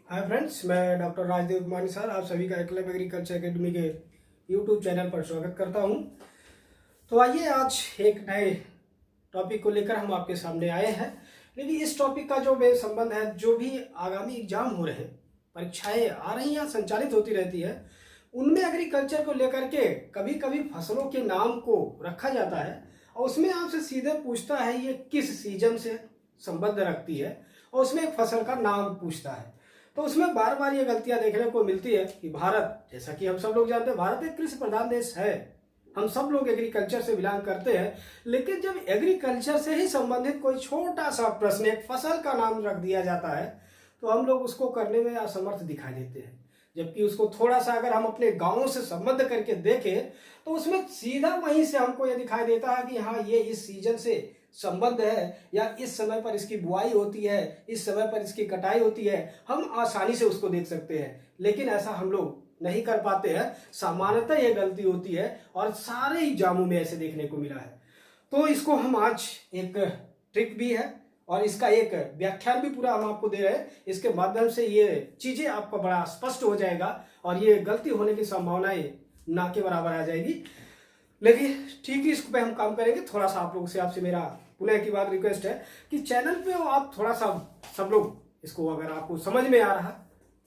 Hi friends, मैं doctor Rajdev Kumar sir आप सभी का एकलव्य एग्रीकल्चर एकेडमी के यूट्यूब चैनल पर स्वागत करता हूं। तो आइए आज एक नए टॉपिक को लेकर हम आपके सामने आए हैं। लेकिन इस टॉपिक का जो संबंध है, जो भी आगामी एग्जाम हो रहे हैं, परीक्षाएं आ रही हैं, संचालित होती रहती है, उनमें एग्रीकल्चर को लेकर के कभी कभी फसलों के नाम को रखा जाता है और उसमें आपसे सीधे पूछता है ये किस सीजन से संबंध रखती है, और उसमें एक फसल का नाम पूछता है। तो उसमें बार बार ये गलतियां देखने को मिलती है कि भारत, जैसा कि हम सब लोग जानते हैं, भारत एक कृषि प्रधान देश है। हम सब लोग एग्रीकल्चर से बिलोंग करते हैं, लेकिन जब एग्रीकल्चर से ही संबंधित कोई छोटा सा प्रश्न, एक फसल का नाम रख दिया जाता है, तो हम लोग उसको करने में असमर्थ दिखाई देते हैं। जबकि उसको थोड़ा सा अगर हम अपने गाँव से संबंध करके देखें तो उसमें सीधा वहीं से हमको ये दिखाई देता है कि हाँ, ये इस सीजन से संबंध है, या इस समय पर इसकी बुआई होती है, इस समय पर इसकी कटाई होती है। हम आसानी से उसको देख सकते हैं, लेकिन ऐसा हम लोग नहीं कर पाते हैं। सामान्यतः ये गलती होती है और सारे एग्जामों में ऐसे देखने को मिला है। तो इसको हम आज एक ट्रिक भी है और इसका एक व्याख्यान भी पूरा हम आपको दे रहे हैं। इसके माध्यम से ये चीजें आपको बड़ा स्पष्ट हो जाएगा और ये गलती होने की संभावनाएं ना के बराबर आ जाएगी। लेकिन ठीक ही इस पे हम काम करेंगे। थोड़ा सा आप लोग से, आपसे मेरा पुनः की बात रिक्वेस्ट है कि चैनल पे आप थोड़ा सा सब लोग इसको, अगर आपको समझ में आ रहा,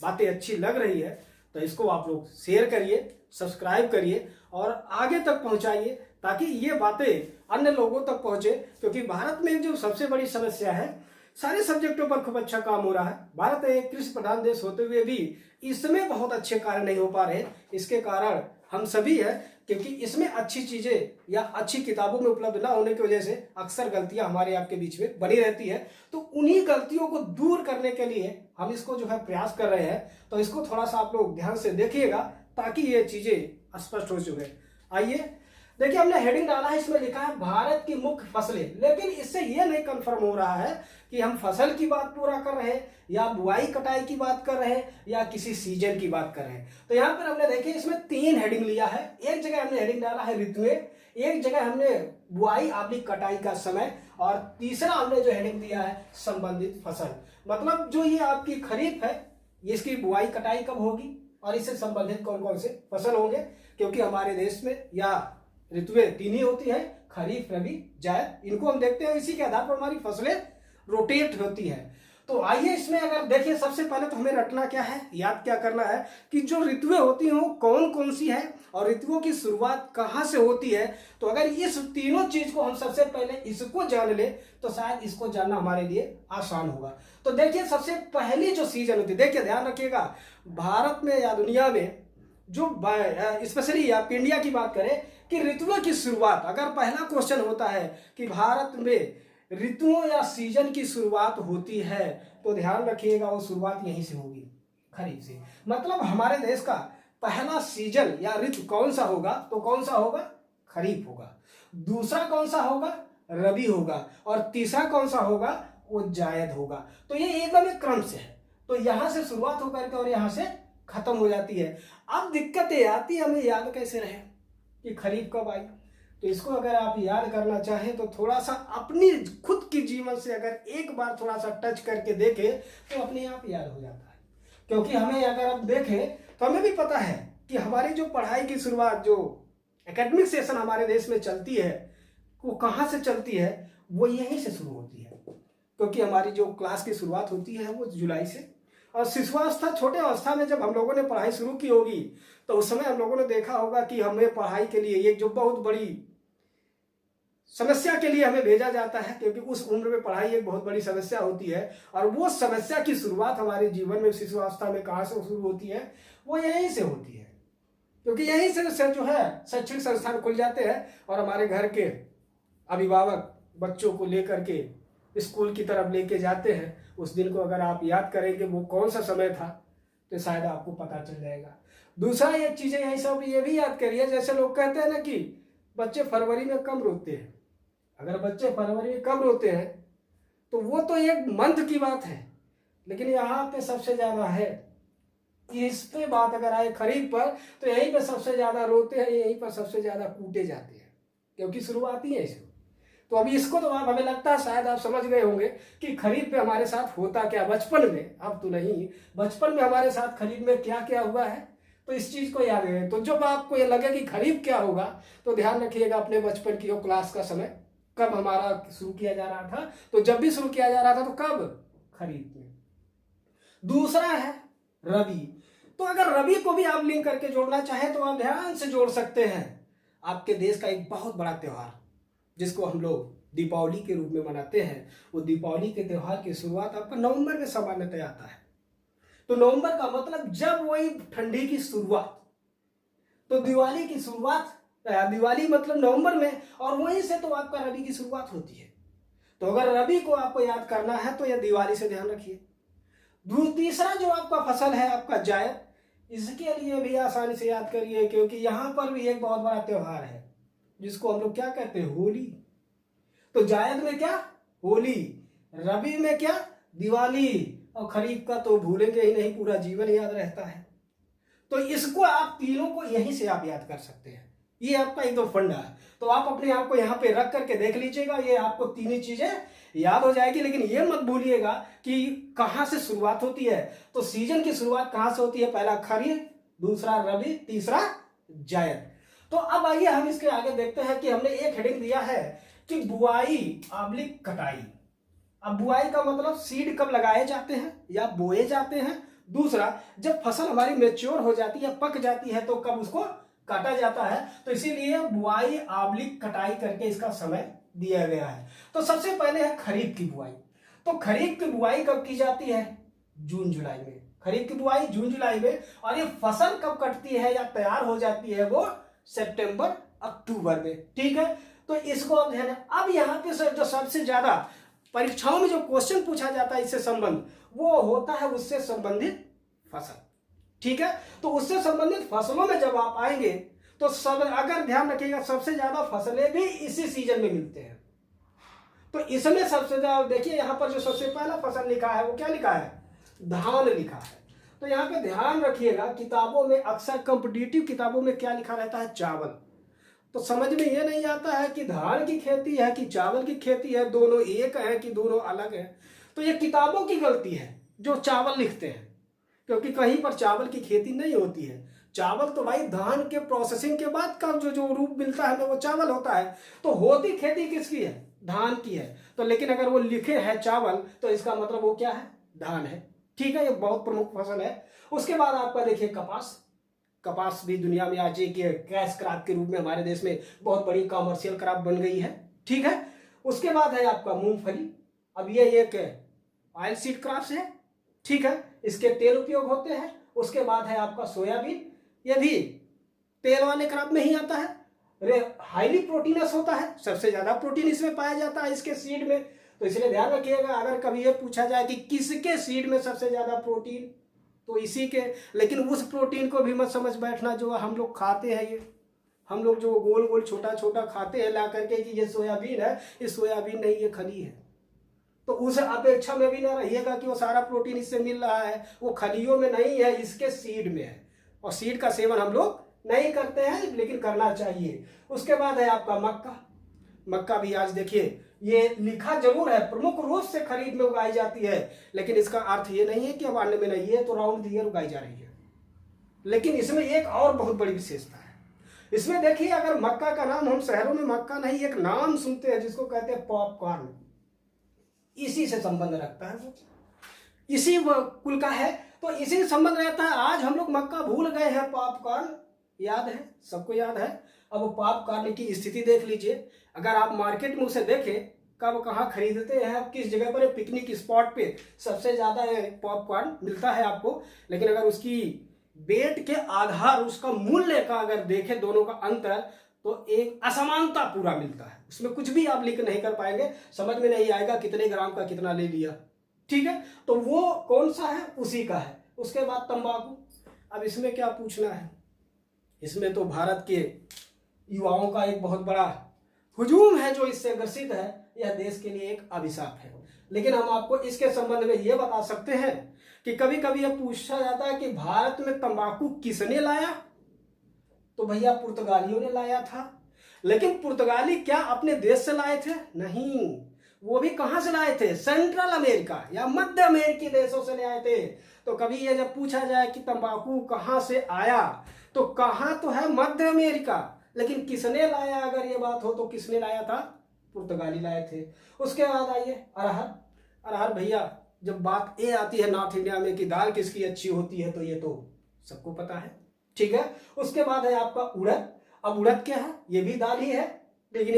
बातें अच्छी लग रही है, तो इसको आप लोग शेयर करिए, सब्सक्राइब करिए और आगे तक पहुंचाइए, ताकि ये बातें अन्य लोगों तक पहुंचे। क्योंकि भारत में जो सबसे बड़ी समस्या है, सारे सब्जेक्टों पर खूब अच्छा काम हो रहा है। भारत एक कृषि प्रधान देश होते हुए भी इसमें बहुत अच्छे कार्य नहीं हो पा रहे। इसके कारण हम सभी है, क्योंकि इसमें अच्छी चीजें या अच्छी किताबों में उपलब्ध ना होने की वजह से अक्सर गलतियां हमारे आपके बीच में बनी रहती है। तो उन्हीं गलतियों को दूर करने के लिए हम इसको जो है प्रयास कर रहे हैं। तो इसको थोड़ा सा आप लोग ध्यान से देखिएगा, ताकि ये चीजें स्पष्ट हो चुके। आइए देखिए, हमने हेडिंग डाला है, इसमें लिखा है भारत की मुख्य फसलें, लेकिन इससे यह नहीं कंफर्म हो रहा है कि हम फसल की बात पूरा कर रहे हैं या बुआई कटाई की बात कर रहे हैं या किसी सीजन की बात कर रहे हैं। तो यहां पर हमने देखिए इसमें 3 हेडिंग लिया है। एक जगह हमने हेडिंग डाला है ऋतुएं, एक जगह हमने बुआई आदि कटाई का समय, और तीसरा हमने जो हेडिंग दिया है संबंधित फसल। मतलब जो ये आपकी खरीफ है, इसकी बुआई कटाई कब होगी और इससे संबंधित कौन कौन से फसल होंगे। क्योंकि हमारे देश में या ऋतुएं 3 ही होती है, खरीफ, रबी, जायद। इनको हम देखते हैं, इसी के आधार पर हमारी फसलें रोटेट होती है। तो आइए इसमें अगर देखिए, सबसे पहले तो हमें रटना क्या है, याद क्या करना है कि जो ऋतुएं होती हैं वो कौन कौन सी है और ऋतुओं की शुरुआत कहां से होती है। तो अगर इस तीनों चीज को हम सबसे पहले इसको जान ले तो शायद इसको जानना हमारे लिए आसान होगा। तो देखिए, सबसे पहली जो सीजन होती है, देखिए ध्यान रखिएगा, भारत में या दुनिया में जो स्पेशली आप इंडिया की बात करें कि ऋतुओं की शुरुआत, अगर पहला क्वेश्चन होता है कि भारत में ऋतुओं या सीजन की शुरुआत होती है, तो ध्यान रखिएगा वो शुरुआत यहीं से होगी, खरीफ से। मतलब हमारे देश का पहला सीजन या ऋतु कौन सा होगा, तो कौन सा होगा, खरीफ होगा। दूसरा कौन सा होगा, रबी होगा, और तीसरा कौन सा होगा, वो जायद होगा। तो ये एकदम एक क्रम से है। तो यहां से शुरुआत होकर के और यहां से खत्म हो जाती है। अब दिक्कतें आती है, हमें याद कैसे रहे कि खरीफ कब आई। तो इसको अगर आप याद करना चाहें तो थोड़ा सा अपनी खुद की जीवन से अगर एक बार थोड़ा सा टच करके देखें तो अपने आप याद हो जाता है। क्योंकि हमें अगर आप देखें तो हमें भी पता है कि हमारी जो पढ़ाई की शुरुआत, जो एकेडमिक सेशन हमारे देश में चलती है, वो कहाँ से चलती है, वो यहीं से शुरू होती है। क्योंकि हमारी जो क्लास की शुरुआत होती है वो जुलाई से, और शिशुअवस्था, छोटे अवस्था में जब हम लोगों ने पढ़ाई शुरू की होगी तो उस समय हम लोगों ने देखा होगा कि हमें पढ़ाई के लिए एक जो बहुत बड़ी समस्या के लिए हमें भेजा जाता है, क्योंकि उस उम्र में पढ़ाई एक बहुत बड़ी समस्या होती है। और वो समस्या की शुरुआत हमारे जीवन में शिशुअवस्था में कहाँ से शुरू होती है, वो यहीं से होती है। क्योंकि यहीं से जो है शैक्षणिक संस्थान खुल जाते हैं और हमारे घर के अभिभावक बच्चों को लेकर के स्कूल की तरफ लेके जाते हैं। उस दिन को अगर आप याद करेंगे वो कौन सा समय था, तो शायद आपको पता चल जाएगा। दूसरा एक चीजें यही सब ये भी याद करिए, जैसे लोग कहते हैं ना कि बच्चे फरवरी में कम रोते हैं। अगर बच्चे फरवरी में कम रोते हैं तो वो तो एक मंथ की बात है, लेकिन यहाँ पे सबसे ज्यादा है। इस पे बात अगर आए खरीफ पर, तो यहीं पे सबसे ज्यादा रोते हैं, यहीं पर सबसे ज्यादा कूटे जाते हैं, क्योंकि शुरुआत ही है इसमें। तो अभी इसको तो आप, हमें लगता है शायद आप समझ गए होंगे कि खरीफ में हमारे साथ होता क्या बचपन में, अब तो नहीं, बचपन में हमारे साथ खरीफ में क्या क्या हुआ है, तो इस चीज को याद रखें। तो जब आपको ये लगे कि खरीफ क्या होगा, तो ध्यान रखिएगा अपने बचपन की वो क्लास का समय कब हमारा शुरू किया जा रहा था। तो जब भी शुरू किया जा रहा था तो कब, खरीफ में। दूसरा है रबी। तो अगर रबी को भी आप लिंक करके जोड़ना चाहें तो आप ध्यान से जोड़ सकते हैं। आपके देश का एक बहुत बड़ा त्योहार जिसको हम लोग दीपावली के रूप में मनाते हैं, वो दीपावली के त्योहार की शुरुआत आपका नवंबर में सामान्यतः आता है। तो नवंबर का मतलब जब वही ठंडी की शुरुआत, तो दिवाली की शुरुआत, दिवाली मतलब नवंबर में, और वहीं से तो आपका रबी की शुरुआत होती है। तो अगर रबी को आपको याद करना है तो यह दिवाली से ध्यान रखिए। तीसरा जो आपका फसल है आपका जायद, इसके लिए भी आसानी से याद करिए, क्योंकि यहां पर भी एक बहुत बड़ा त्योहार है जिसको हम लोग क्या कहते हैं, होली। तो जायद में क्या, होली, रबी में क्या, दिवाली, और खरीफ का तो भूलेंगे ही नहीं, पूरा जीवन याद रहता है। तो इसको आप तीनों को यहीं से आप याद कर सकते हैं, ये आपका एकदम फंडा है। तो आप अपने आप को यहाँ पे रख करके देख लीजिएगा, ये आपको तीन ही चीजें याद हो जाएगी। लेकिन ये मत भूलिएगा कि कहाँ से शुरुआत होती है। तो सीजन की शुरुआत कहाँ से होती है, पहला खरीफ, दूसरा रबी, तीसरा जायद। तो अब आइए हम इसके आगे देखते हैं कि हमने एक हेडिंग दिया है कि बुआई आबलिक कटाई। अब बुआई का मतलब सीड कब लगाए जाते हैं या बोए जाते हैं। दूसरा, जब फसल हमारी मेच्योर हो जाती है, पक जाती है, तो कब उसको काटा जाता है। तो इसीलिए बुआई आबलिक कटाई करके इसका समय दिया गया है। तो सबसे पहले है खरीफ की बुआई। तो खरीफ की बुआई कब की जाती है, जून जुलाई में। खरीफ की बुआई जून जुलाई में, और ये फसल कब कटती है या तैयार हो जाती है, वो सितंबर अक्टूबर में। ठीक है, तो इसको अब ध्यान। अब यहाँ पे जो सबसे ज्यादा परीक्षाओं में जो क्वेश्चन पूछा जाता है इससे संबंध, वो होता है उससे संबंधित फसल। ठीक है, तो उससे संबंधित फसलों में जब आप आएंगे तो सब, अगर ध्यान रखिएगा, सबसे ज्यादा फसलें भी इसी सीजन में मिलते हैं। तो इसमें सबसे ज्यादा देखिए, यहां पर जो सबसे पहला फसल लिखा है वो क्या लिखा है, धान लिखा है। तो यहाँ पे ध्यान रखिएगा, किताबों में अक्सर कॉम्पिटिटिव किताबों में क्या लिखा रहता है, चावल। तो समझ में ये नहीं आता है कि धान की खेती है कि चावल की खेती है, दोनों एक है कि दोनों अलग है। तो ये किताबों की गलती है जो चावल लिखते हैं, क्योंकि कहीं पर चावल की खेती नहीं होती है। चावल तो भाई धान के प्रोसेसिंग के बाद का जो रूप मिलता है हमें, वो चावल होता है। तो होती खेती किसकी है, धान की है। तो लेकिन अगर वो लिखे है चावल, तो इसका मतलब वो क्या है, धान है। ठीक है, ये बहुत प्रमुख फसल है। उसके बाद आपका देखिए कपास। कपास भी दुनिया में आज एक कैश क्रॉप के रूप में हमारे देश में बहुत बड़ी कॉमर्शियल क्रॉप बन गई है। ठीक है, उसके बाद है आपका मूंगफली। अब ये एक ऑयल सीड क्रॉप है। ठीक है, इसके तेल उपयोग होते हैं। उसके बाद है आपका सोयाबीन, ये भी तेल वाले क्रॉप में ही आता है। हाईली प्रोटीनस होता है, सबसे ज्यादा प्रोटीन इसमें पाया जाता है इसके सीड में। तो इसलिए ध्यान रखिएगा, अगर कभी ये पूछा जाए कि किसके सीड में सबसे ज्यादा प्रोटीन, तो इसी के। लेकिन उस प्रोटीन को भी मत समझ बैठना जो हम लोग खाते हैं, ये हम लोग जो गोल गोल छोटा छोटा खाते हैं ला करके कि ये सोयाबीन है, ये सोयाबीन नहीं, ये खली है। तो उस अपेक्षा में भी ना रहिएगा कि वो सारा प्रोटीन इससे मिल रहा है, वो खलियों में नहीं है, इसके सीड में है। और सीड का सेवन हम लोग नहीं करते हैं, लेकिन करना चाहिए। उसके बाद है आपका मक्का। मक्का भी आज देखिए, ये लिखा जरूर है प्रमुख रूप से खरीफ में उगाई जाती है, लेकिन इसका अर्थ ये नहीं है कि अब अन्य में नहीं है, तो राउंड द ईयर उगाई जा रही है। लेकिन इसमें एक और बहुत बड़ी विशेषता है। इसमें देखिए, अगर मक्का का नाम, हम शहरों में मक्का नहीं, एक नाम सुनते हैं जिसको कहते हैं पॉपकॉर्न, इसी से संबंध रखता है, वो इसी कुल का है, तो इसी से संबंध रहता है। आज हम लोग मक्का भूल गए हैं, पॉपकॉर्न याद है, सबको याद है। अब पॉपकॉर्न की स्थिति देख लीजिए, अगर आप मार्केट में उसे देखें, कब कहाँ खरीदते हैं, किस जगह पर, पिकनिक स्पॉट पे सबसे ज्यादा पॉपकॉर्न मिलता है आपको। लेकिन अगर उसकी वेट के आधार, उसका मूल्य का अगर देखें, दोनों का अंतर, तो एक असमानता पूरा मिलता है। उसमें कुछ भी आप लिंक नहीं कर पाएंगे, समझ में नहीं आएगा कितने ग्राम का कितना ले लिया। ठीक है, तो वो कौन सा है, उसी का है। उसके बाद तंबाकू। अब इसमें क्या पूछना है, इसमें तो भारत के युवाओं का एक बहुत बड़ा हुजूम है जो इससे ग्रसित है। यह देश के लिए एक अभिशाप है। लेकिन हम आपको इसके संबंध में यह बता सकते हैं कि कभी कभी यह पूछा जाता है कि भारत में तंबाकू किसने लाया, तो भैया पुर्तगालियों ने लाया था। लेकिन पुर्तगाली क्या अपने देश से लाए थे? नहीं, वो भी कहां से लाए थे? सेंट्रल अमेरिका या मध्य अमेरिकी देशों से ले आए थे। तो कभी ये जब पूछा जाए कि तंबाकू कहां से आया, तो कहां तो है मध्य अमेरिका, लेकिन किसने लाया, अगर ये बात हो तो किसने लाया था? पुर्तगाली लाए थे। उसके बाद आइए अरहर। अरहर भैया, जब बात ये आती है नॉर्थ इंडिया में कि दाल किसकी अच्छी होती है, तो ये तो सबको पता है, ठीक है। उसके बाद है आपका उड़द। अब उड़द क्या है? ये भी दाल ही है, लेकिन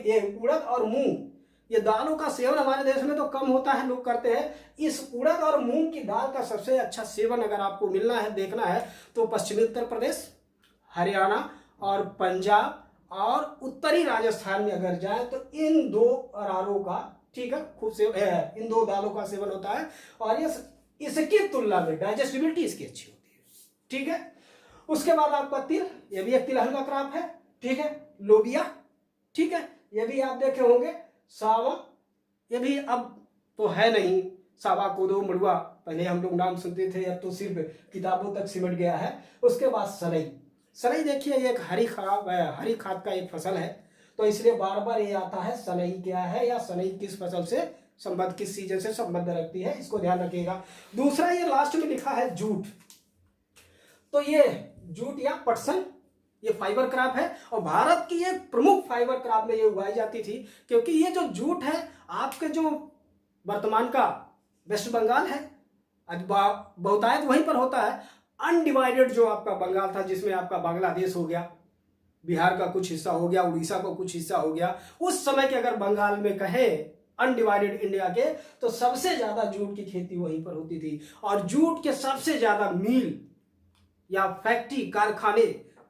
ये उड़द और मूंग, ये दालों का सेवन हमारे देश में तो कम होता है, लोग करते हैं। इस उड़द और मूंग की दाल का सबसे अच्छा सेवन अगर आपको मिलना है, देखना है, तो पश्चिमी उत्तर प्रदेश, हरियाणा और पंजाब और उत्तरी राजस्थान में अगर जाए तो इन दो अरारों का, ठीक है, खूब से इन दो दालों का सेवन होता है। और ये इसकी तुलना में डाइजेस्टिबिलिटी इसकी अच्छी होती है, ठीक है। उसके बाद आपका तिल, ये भी एक तिलहन का क्रॉप है, ठीक है। लोबिया, ठीक है, ये भी आप देखे होंगे। सावा, ये भी अब तो है नहीं, सावा कोदो मड़ुआ पहले हम लोग नाम सुनते थे, अब तो सिर्फ किताबों तक सिमट गया है। उसके बाद सनई। सनई देखिए, ये एक हरी खाद का एक फसल है, तो इसलिए बार बार ये आता है सनई क्या है या सनई किस फसल से संबंध, किस सीजन से संबंध रखती है, इसको ध्यान रखिएगा। दूसरा ये लास्ट में लिखा है जूट। तो ये जूट या पटसन, ये फाइबर क्रॉप है और भारत की ये प्रमुख फाइबर क्रॉप में ये उगाई जाती थी, क्योंकि ये जो जूट है आपके जो वर्तमान का वेस्ट बंगाल है, बहुतायत वहीं पर होता है। अनडिवाइडेड जो आपका बंगाल था, जिसमें आपका बांग्लादेश हो गया, बिहार का कुछ हिस्सा हो गया, उड़ीसा का कुछ हिस्सा हो गया, उस समय के अगर बंगाल में कहें अनडिवाइडेड इंडिया के, तो सबसे ज्यादा जूट की खेती वहीं पर होती थी। और जूट के सबसे ज्यादा मिल या फैक्ट्री, कारखाने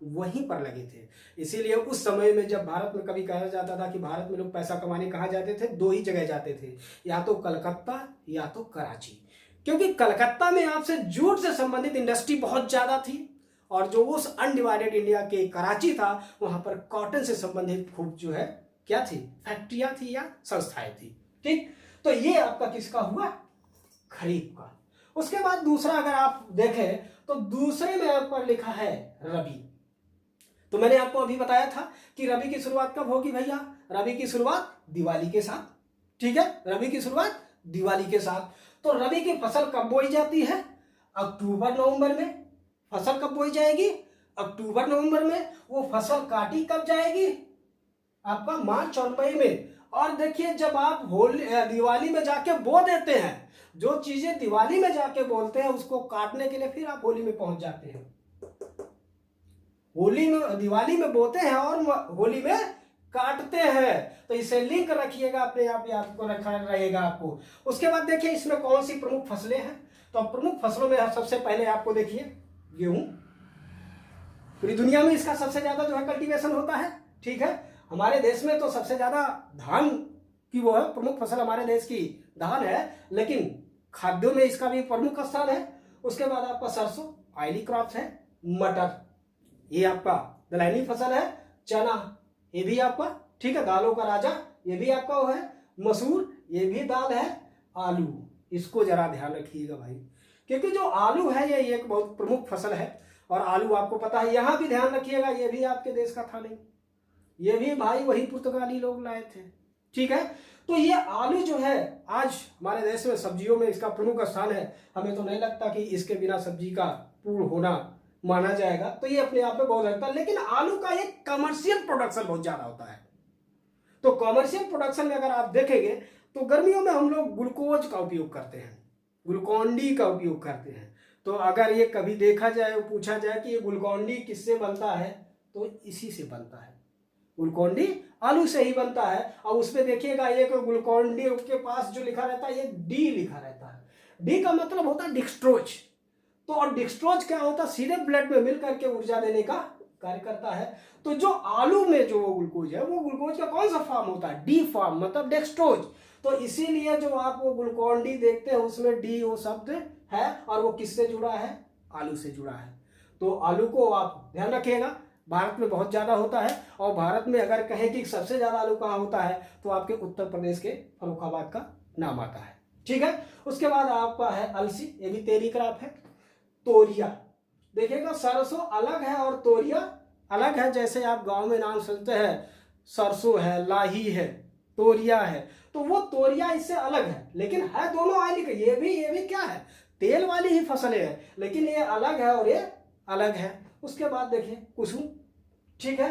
वहीं पर लगे थे। इसीलिए उस समय में जब भारत में कभी कहा जाता था कि भारत में लोग पैसा कमाने कहाँ जाते थे, दो ही जगह जाते थे, या तो कलकत्ता या तो कराची। क्योंकि कलकत्ता में आपसे जूट से संबंधित इंडस्ट्री बहुत ज्यादा थी, और जो उस अनडिवाइडेड इंडिया के कराची था, वहां पर कॉटन से संबंधित खूब जो है क्या थी, फैक्ट्रियां थी या संस्थाएं थी, ठीक। तो ये आपका किसका हुआ? खरीफ का। उसके बाद दूसरा अगर आप देखें तो दूसरे में आप पर लिखा है रबी। तो मैंने आपको अभी बताया था कि रबी की शुरुआत कब होगी भैया? रबी की शुरुआत दिवाली के साथ, ठीक है, रबी की शुरुआत दिवाली के साथ। तो रबी की फसल कब बोई जाती है? अक्टूबर नवंबर में। फसल कब बोई जाएगी? अक्टूबर नवंबर में। वो फसल काटी कब जाएगी? आपका मार्च और मई में। और देखिए, जब आप दिवाली में जाके बो देते हैं, जो चीजें दिवाली में जाके बोलते हैं उसको काटने के लिए फिर आप होली में पहुंच जाते हैं। होली में, दिवाली में बोते हैं और होली में काटते हैं। तो इसे लिंक रखिएगा, अपने आप याद को रखा रहेगा आपको। उसके बाद देखिए इसमें कौन सी प्रमुख फसलें हैं। तो प्रमुख फसलों में सबसे पहले आपको देखिए गेहूं। पूरी दुनिया में इसका सबसे ज्यादा जो है कल्टीवेशन होता है, ठीक है। हमारे देश में तो सबसे ज्यादा धान की वो है, प्रमुख फसल हमारे देश की धान है, लेकिन खाद्यों में इसका भी प्रमुख स्थान है। उसके बाद आपका सरसों, ऑयली क्रॉप्स है। मटर, ये आपका दलहनी फसल है। चना, ये भी आपका, ठीक है, दालों का राजा, ये भी आपका वो है। मसूर, ये भी दाल है। आलू, इसको जरा ध्यान रखिएगा भाई, क्योंकि जो आलू है ये एक बहुत प्रमुख फसल है। और आलू आपको पता है, यहां भी ध्यान रखिएगा, ये भी आपके देश का था नहीं, ये भी भाई वही पुर्तगाली लोग लाए थे, ठीक है। तो ये आलू जो है आज हमारे देश में सब्जियों में इसका प्रमुख स्थान है। हमें तो नहीं लगता कि इसके बिना सब्जी का पूर्ण होना माना जाएगा, तो ये अपने आप में बहुत लगता है। लेकिन आलू का एक कमर्शियल प्रोडक्शन बहुत ज्यादा होता है। तो कमर्शियल प्रोडक्शन में अगर आप देखेंगे तो गर्मियों में हम लोग ग्लूकोज का उपयोग करते हैं, ग्लूकोन डी का उपयोग करते हैं। तो अगर ये कभी देखा जाए, पूछा जाए कि ये ग्लूकोन डी किससे बनता है, तो इसी से बनता है। ग्लूकोन डी आलू से ही बनता है। और उसमें देखिएगा एक ग्लूकोन डी के पास जो लिखा रहता है, ये डी लिखा रहता है। डी का मतलब होता है डिक्सट्रोज। तो और डिक्सट्रोज क्या होता है? सीधे ब्लड में मिल करके ऊर्जा देने का कार्य करता है। तो जो आलू में जो ग्लूकोज है, वो ग्लूकोज का कौन सा फॉर्म होता है? डी फॉर्म, मतलब डेक्सट्रोज। तो इसीलिए जो आप वो ग्लूकोन डी देखते हैं उसमें डी वो शब्द है, और वो किससे जुड़ा है? आलू से जुड़ा है। तो आलू को आप ध्यान रखिएगा, भारत में बहुत ज्यादा होता है। और भारत में अगर कहें कि सबसे ज्यादा आलू कहाँ होता है, तो आपके उत्तर प्रदेश के फर्रुखाबाद का नाम आता है, ठीक है। उसके बाद आपका है अलसी, ये भी तेरी क्रॉप है। तोरिया, देखिएगा सरसों अलग है और तोरिया अलग है। जैसे आप गांव में नाम सुनते हैं सरसों है, लाही है, तोरिया है। तो वो तोरिया इससे अलग है, लेकिन है दोनों ऑयल के। ये भी क्या है, तेल वाली ही फसलें हैं, लेकिन ये अलग है और ये अलग है। उसके बाद देखिए कुसुम, ठीक है।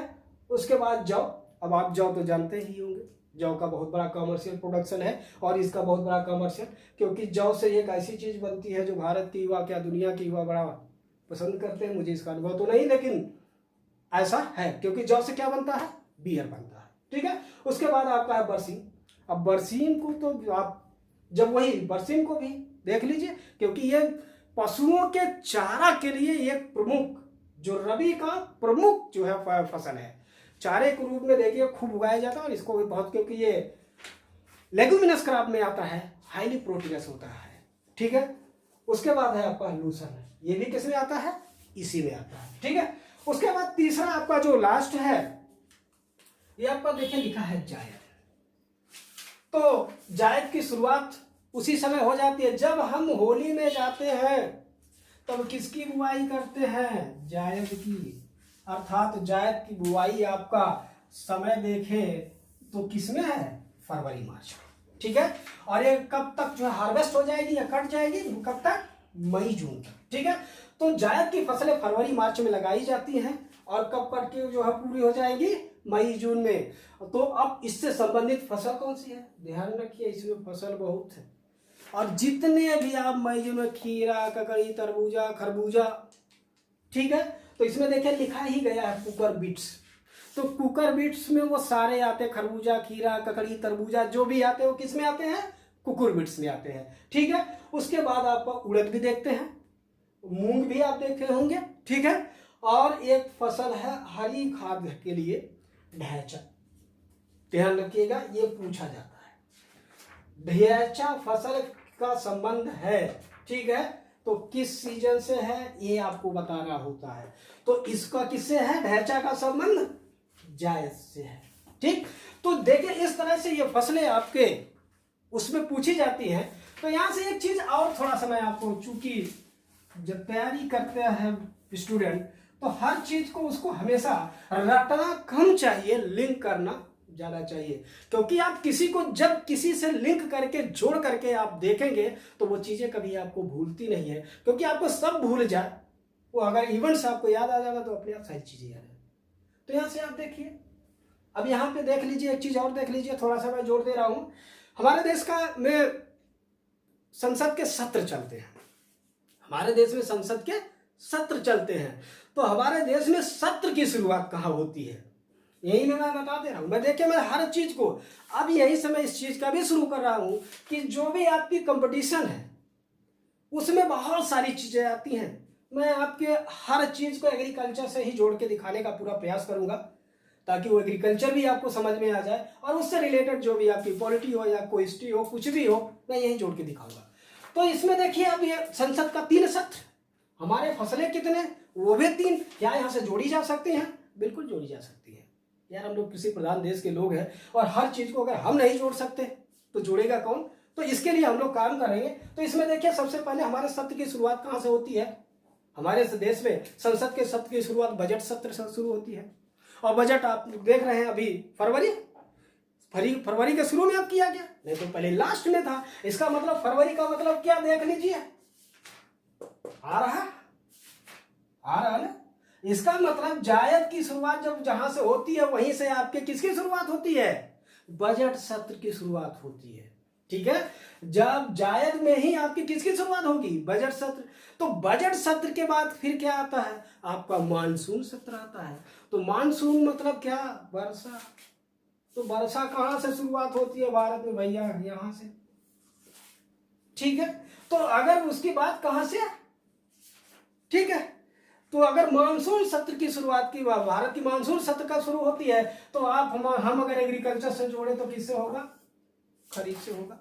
उसके बाद जौ। अब आप जौ तो जानते ही होंगे, जौ का बहुत बड़ा कमर्शियल प्रोडक्शन है और इसका बहुत बड़ा कमर्शियल, क्योंकि जौ से एक ऐसी चीज बनती है जो भारत की युवा, क्या दुनिया की युवा बड़ा पसंद करते हैं। मुझे इसका अनुभव तो नहीं, लेकिन ऐसा है, क्योंकि जौ से क्या बनता है, बियर बनता है, ठीक है। उसके बाद आपका है बरसीम। अब बरसीम को तो आप जब वही बरसीम को भी देख लीजिए, क्योंकि ये पशुओं के चारा के लिए एक प्रमुख, जो रबी का प्रमुख जो है फसल है। चारे के रूप में देखिए खूब उगाया जाता है, और इसको भी बहुत, क्योंकि ये लेगुमिनस क्रॉप में आता है, हाईली प्रोटीनस होता है, ठीक है। उसके बाद है आपका लूसन, ये भी किसमें आता है, इसी में आता है, ठीक है। उसके बाद तीसरा आपका जो लास्ट है, ये आपका देखिए लिखा है जायद। तो जायद की शुरुआत उसी समय हो जाती है जब हम होली में जाते हैं, तब किसकी बुआई करते हैं, जायद की। अर्थात जायद की बुआई आपका समय देखें तो किसमें है, फरवरी मार्च में, ठीक है। और ये कब तक जो है हार्वेस्ट हो जाएगी या कट जाएगी, कब तक, मई जून तक, ठीक है। तो जायद की फसलें फरवरी मार्च में लगाई जाती हैं और कब कट के जो है पूरी हो जाएगी, मई जून में। तो अब इससे संबंधित फसल कौन सी है, ध्यान रखिए, इसमें फसल बहुत है। और जितने भी आप मई जून में खीरा, ककड़ी, तरबूजा, खरबूजा, ठीक है, तो इसमें देखिए लिखा ही गया है कुकर बीट्स। तो कुकर बीट्स में वो सारे आते हैं, खरबूजा, खीरा, ककड़ी, तरबूजा जो भी आते हैं वो किस में आते हैं, कुकुर बीट्स में आते हैं, ठीक है। उसके बाद आप उड़द भी देखते हैं, मूंग भी आप देखे होंगे, ठीक है। और एक फसल है हरी खाद के लिए, ढैंचा। ध्यान रखिएगा, ये पूछा जाता है, ढैंचा फसल का संबंध है, ठीक है। तो किस सीजन से है ये आपको बताना होता है। तो इसका किससे है, ढैंचा का संबंध जायद से है, ठीक। तो देखिए इस तरह से ये फसलें आपके उसमें पूछी जाती हैं। तो यहां से एक चीज और थोड़ा सा मैं आपको, चूंकि जब तैयारी करते हैं स्टूडेंट, तो हर चीज को उसको हमेशा रटना कम चाहिए, लिंक करना ज्यादा चाहिए। क्योंकि आप किसी को जब किसी से लिंक करके जोड़ करके आप देखेंगे तो वो चीजें कभी आपको भूलती नहीं है, क्योंकि आपको सब भूल जाए, वो अगर इवेंट्स आपको याद आ जाएगा तो अपने आप सारी चीजें याद है। तो यहां से आप देखिए, अब यहां पे देख लीजिए, एक चीज और देख लीजिए, थोड़ा सा मैं जोड़ दे रहा हूं। हमारे देश का में संसद के सत्र चलते हैं, हमारे देश में संसद के सत्र चलते हैं। तो हमारे देश में सत्र की शुरुआत कहां होती है, यही मैं बता दे रहा हूं। मैं देखिए, मैं हर चीज को अब यही से मैं इस चीज का भी शुरू कर रहा हूं कि जो भी आपकी कंपटीशन है उसमें बहुत सारी चीजें आती हैं। मैं आपके हर चीज को एग्रीकल्चर से ही जोड़ के दिखाने का पूरा प्रयास करूंगा, ताकि वो एग्रीकल्चर भी आपको समझ में आ जाए, और उससे रिलेटेड जो भी आपकी पॉलिटी हो या कोई हिस्ट्री हो, कुछ भी हो, मैं यही जोड़ के दिखाऊंगा। तो इसमें देखिए, अब ये संसद का 3 सत्र, हमारे फसलें कितने, वो भी 3। क्या यहां से जोड़ी जा सकती हैं, बिल्कुल जोड़ी जा सकती है यार। हम लोग कृषि प्रधान देश के लोग हैं, और हर चीज को अगर हम नहीं जोड़ सकते तो जोड़ेगा कौन। तो इसके लिए हम लोग काम करेंगे। तो इसमें देखिए, सबसे पहले हमारे सत्र की शुरुआत कहां से होती है, हमारे देश में संसद के सत्र की शुरुआत बजट सत्र से शुरू होती है। और बजट आप देख रहे हैं अभी फरवरी के शुरू में अब किया गया, नहीं तो पहले लास्ट में था। इसका मतलब फरवरी का मतलब क्या, देख लीजिए, आ रहा ना। इसका मतलब जायद की शुरुआत जब जहां से होती है, वहीं से आपके किसकी शुरुआत होती है, बजट सत्र की शुरुआत होती है, ठीक है। जब जायद में ही आपकी किसकी शुरुआत होगी, बजट सत्र। तो बजट सत्र के बाद फिर क्या आता है, आपका मानसून सत्र आता है। तो मानसून मतलब क्या, वर्षा। तो वर्षा कहां से शुरुआत होती है भारत में भैया, यहां से, ठीक है। तो अगर उसकी बात कहां से, ठीक है, तो अगर मानसून सत्र की शुरुआत की बात, भारत की मानसून सत्र का शुरू होती है, तो आप हम अगर एग्रीकल्चर से जोड़े तो किससे होगा, खरीफ से होगा,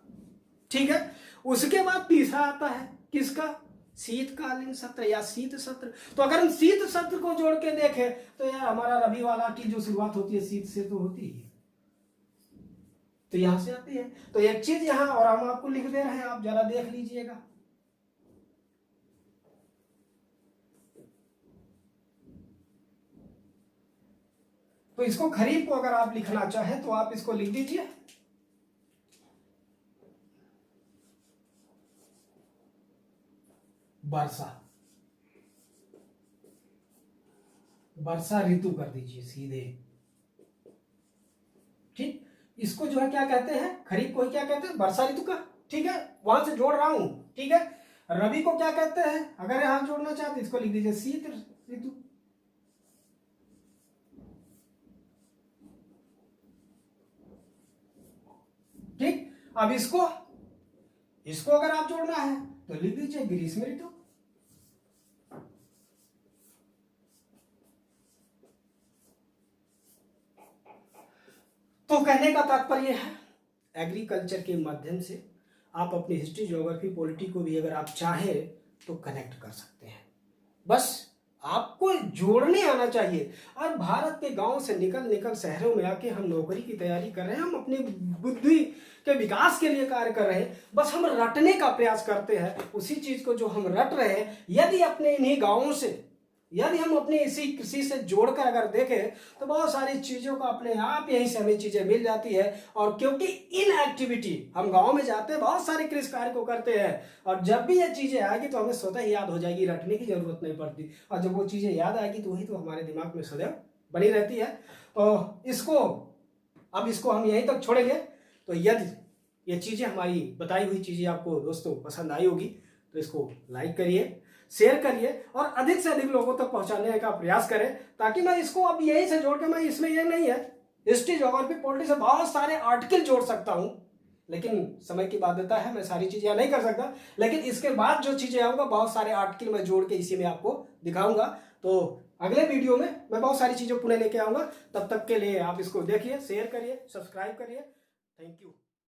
ठीक है। उसके बाद तीसरा आता है किसका, शीतकालीन सत्र या शीत सत्र। तो अगर हम शीत सत्र को जोड़ के देखें तो यार हमारा रबी वाला की जो शुरुआत होती है शीत से तो होती है, तो यहां से आती है। तो एक चीज यहां और हम आपको लिख दे रहे हैं, आप जरा देख लीजिएगा। तो इसको खरीफ को अगर आप लिखना चाहें तो आप इसको लिख दीजिए वर्षा, वर्षा ऋतु कर दीजिए सीधे। ठीक, इसको जो है क्या कहते हैं, खरीफ को क्या कहते हैं, वर्षा ऋतु का। ठीक है, वहां से जोड़ रहा हूं। ठीक है, रबी को क्या कहते हैं, अगर यहां जोड़ना चाहते इसको लिख दीजिए शीत ऋतु। ठीक, अब इसको अगर आप जोड़ना है तो लिख दीजिए ग्रीष्म ऋतु। तो कहने का तात्पर्य है, एग्रीकल्चर के माध्यम से आप अपनी हिस्ट्री, ज्योग्राफी, पॉलिटी को भी अगर आप चाहें तो कनेक्ट कर सकते हैं। बस आपको जोड़ने आना चाहिए। और भारत के गांव से निकल शहरों में आके हम नौकरी की तैयारी कर रहे हैं, हम अपनी बुद्धि के विकास के लिए कार्य कर रहे हैं। बस हम रटने का प्रयास करते हैं उसी चीज को जो हम रट रहे हैं। यदि अपने इन्हीं गांवों से, यदि हम अपने इसी कृषि से जोड़कर अगर देखें तो बहुत सारी चीजों का अपने आप यहीं से हमें चीजें मिल जाती है। और क्योंकि इन एक्टिविटी हम गांव में जाते हैं, बहुत सारे कृषि कार्य को करते हैं, और जब भी ये चीजें आएगी तो हमें स्वतः ही याद हो जाएगी, रटने की जरूरत नहीं पड़ती। और जब वो चीजें याद आएगी तो वही तो हमारे दिमाग में सदैव बनी रहती है। तो इसको हम यहीं तक छोड़ेंगे। तो यदि ये चीजें, हमारी बताई हुई चीजें आपको दोस्तों पसंद आई होगी तो इसको लाइक करिए, शेयर करिए और अधिक से अधिक लोगों तक पहुंचाने का प्रयास करें, ताकि मैं इसको अब यहीं से जोड़ के, मैं इसमें ये नहीं है, हिस्ट्री, ज्योग्राफी, पॉलिटी से बहुत सारे आर्टिकल जोड़ सकता हूं, लेकिन समय की बाध्यता है, मैं सारी चीजें नहीं कर सकता। लेकिन इसके बाद जो चीजें आऊंगा, बहुत सारे आर्टिकल मैं जोड़ के इसी में आपको दिखाऊंगा। तो अगले वीडियो में मैं बहुत सारी चीजें पुनः लेके आऊंगा। तब तक के लिए आप इसको देखिए, शेयर करिए, सब्सक्राइब करिए। Thank you.